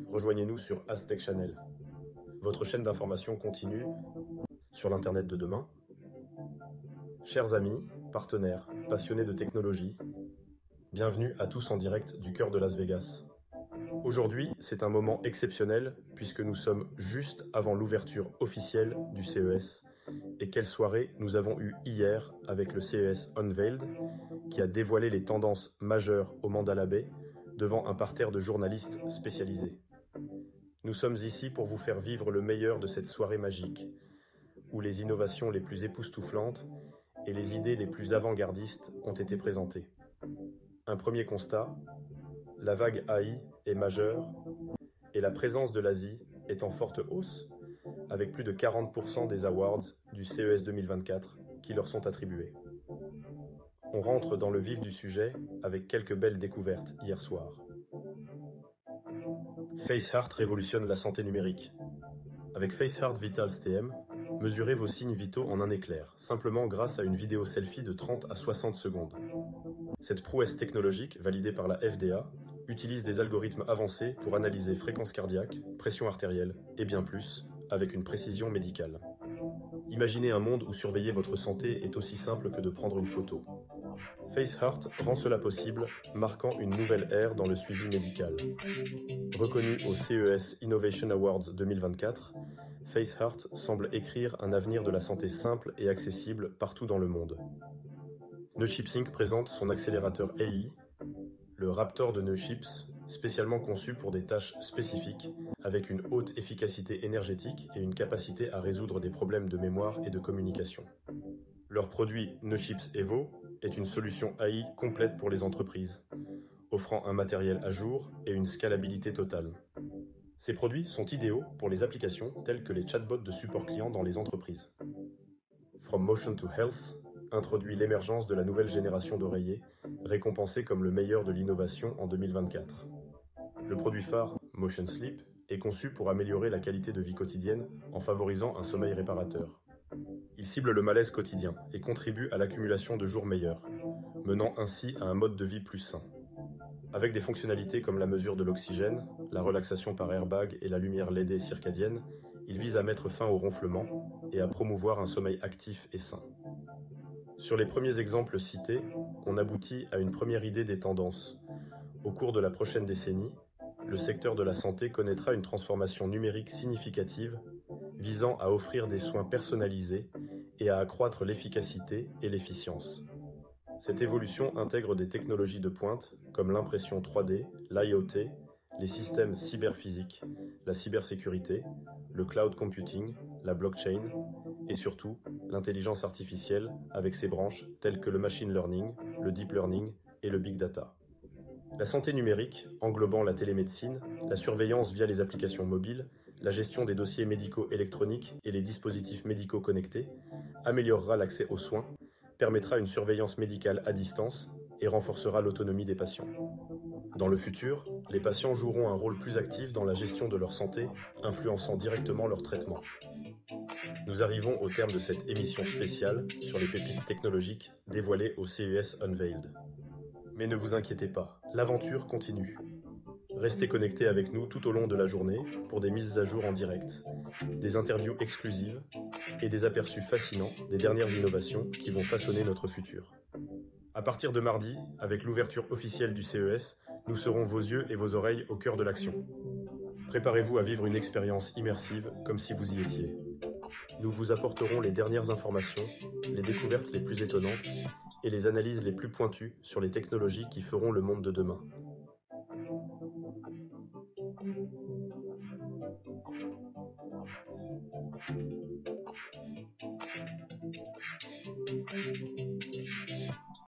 rejoignez-nous sur Aztec Channel, votre chaîne d'information continue sur l'Internet de demain. Chers amis, partenaires, passionnés de technologie, bienvenue à tous en direct du cœur de Las Vegas. Aujourd'hui, c'est un moment exceptionnel puisque nous sommes juste avant l'ouverture officielle du CES. Et quelle soirée nous avons eue hier avec le CES Unveiled qui a dévoilé les tendances majeures au Mandala Bay devant un parterre de journalistes spécialisés. Nous sommes ici pour vous faire vivre le meilleur de cette soirée magique, où les innovations les plus époustouflantes et les idées les plus avant-gardistes ont été présentées. Un premier constat, la vague AI est majeure et la présence de l'Asie est en forte hausse, avec plus de 40% des awards du CES 2024 qui leur sont attribués. On rentre dans le vif du sujet avec quelques belles découvertes hier soir. FaceHeart révolutionne la santé numérique. Avec FaceHeart Vital STM, mesurez vos signes vitaux en un éclair, simplement grâce à une vidéo selfie de 30 à 60 secondes. Cette prouesse technologique, validée par la FDA, utilise des algorithmes avancés pour analyser fréquence cardiaque, pression artérielle et bien plus, avec une précision médicale. Imaginez un monde où surveiller votre santé est aussi simple que de prendre une photo. FaceHeart rend cela possible, marquant une nouvelle ère dans le suivi médical. Reconnu au CES Innovation Awards 2024, FaceHeart semble écrire un avenir de la santé simple et accessible partout dans le monde. NeuChips Inc. présente son accélérateur AI, le Raptor de NeuChips, spécialement conçu pour des tâches spécifiques, avec une haute efficacité énergétique et une capacité à résoudre des problèmes de mémoire et de communication. Leur produit NeuChips Evo est une solution AI complète pour les entreprises, offrant un matériel à jour et une scalabilité totale. Ces produits sont idéaux pour les applications telles que les chatbots de support client dans les entreprises. From Motion to Health introduit l'émergence de la nouvelle génération d'oreillers, récompensée comme le meilleur de l'innovation en 2024. Le produit phare, Motion Sleep, est conçu pour améliorer la qualité de vie quotidienne en favorisant un sommeil réparateur. Il cible le malaise quotidien et contribue à l'accumulation de jours meilleurs, menant ainsi à un mode de vie plus sain. Avec des fonctionnalités comme la mesure de l'oxygène, la relaxation par airbag et la lumière LED circadienne, il vise à mettre fin au ronflement et à promouvoir un sommeil actif et sain. Sur les premiers exemples cités, on aboutit à une première idée des tendances. Au cours de la prochaine décennie, le secteur de la santé connaîtra une transformation numérique significative visant à offrir des soins personnalisés et à accroître l'efficacité et l'efficience. Cette évolution intègre des technologies de pointe comme l'impression 3D, l'IoT, les systèmes cyberphysiques, la cybersécurité, le cloud computing, la blockchain et surtout l'intelligence artificielle avec ses branches telles que le machine learning, le deep learning et le big data. La santé numérique, englobant la télémédecine, la surveillance via les applications mobiles, la gestion des dossiers médicaux électroniques et les dispositifs médicaux connectés, améliorera l'accès aux soins, permettra une surveillance médicale à distance et renforcera l'autonomie des patients. Dans le futur, les patients joueront un rôle plus actif dans la gestion de leur santé, influençant directement leur traitement. Nous arrivons au terme de cette émission spéciale sur les pépites technologiques dévoilées au CES Unveiled. Mais ne vous inquiétez pas, l'aventure continue. Restez connectés avec nous tout au long de la journée pour des mises à jour en direct, des interviews exclusives et des aperçus fascinants des dernières innovations qui vont façonner notre futur. À partir de mardi, avec l'ouverture officielle du CES, nous serons vos yeux et vos oreilles au cœur de l'action. Préparez-vous à vivre une expérience immersive comme si vous y étiez. Nous vous apporterons les dernières informations, les découvertes les plus étonnantes et les analyses les plus pointues sur les technologies qui feront le monde de demain.